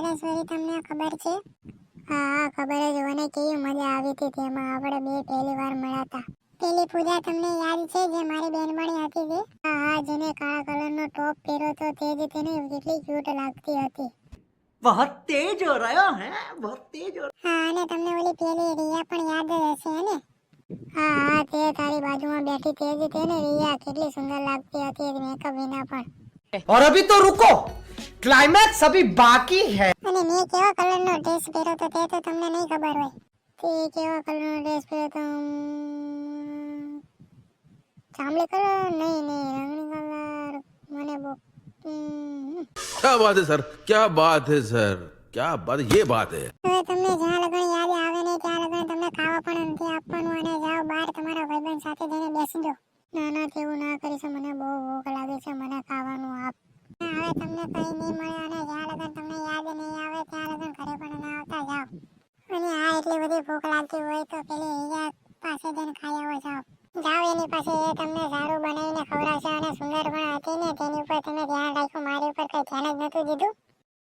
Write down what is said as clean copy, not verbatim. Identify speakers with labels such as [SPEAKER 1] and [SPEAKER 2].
[SPEAKER 1] કમલેશ્વરી તમને ખબર છે? હા ખબર જ મને કેવી મજા આવી હતી તેમાં આપણે બે પહેલી વાર મળ્યા હતા. પેલી પૂજા તમને યાદ છે જે મારી બેનપણી હતી તે? હા જેને કાળા કલરનો ટોપ પહેર્યો તો તે જ તેને કેટલી ક્યુટ લાગતી હતી.
[SPEAKER 2] बहुत तेज हो रहा है बहुत तेज हो
[SPEAKER 1] હા અને તમને ઓલી પેલી રિયા પણ યાદ જ હશે ને? હા તે તારી બાજુમાં બેઠી તે જ તેને રિયા કેટલી સુંદર લાગતી હતી મેકઅપ વિના પણ.
[SPEAKER 2] और अभी तो रुको क्लाइमैक्स अभी बाकी है.
[SPEAKER 1] અને મેં કેવા કલરનો ડ્રેસ પહેર્યો તો તે તો તમને નહીં ખબર હોય. તે કેવા કલરનો ડ્રેસ પહેર્યો તો જાંબલી કલર નહીં રંગીન કલર મને બહુ
[SPEAKER 3] क्या बात है सर, क्या बात है सર, क्या बात, ये बात है.
[SPEAKER 1] હવે તમને જ્યાં લગન યાદ આવે ને ત્યાં લગન તમને ખાવા પણ નથી આપવાનું અને જાઓ બહાર તમારા ભાઈબંધ સાથે જઈને બેસી જાઓ. ના ના તેવું ના કરીશ મને બહુ ભૂખ લાગે છે મને ખાવાનું આપ. હવે તમને કઈ નહીં મળે અને જ્યાં લગન તમને યાદ નહીં આવે ત્યાં લગન ઘરે પણ ના આવતા જાઓ. અને આ એટલી બધી ભૂખ લાગતી હોય તો પેલી રિયા પાસે જઈને ખાઈ આવો જાઓ. જાઓ એની પાસે એ તમને સારું બનાવીને ખવડાવશે અને સુંદર પણ હતી ને તેની ઉપર તમે ધ્યાન રાખ્યું મારી ઉપર કઈ ધ્યાન જ નતું દીધું.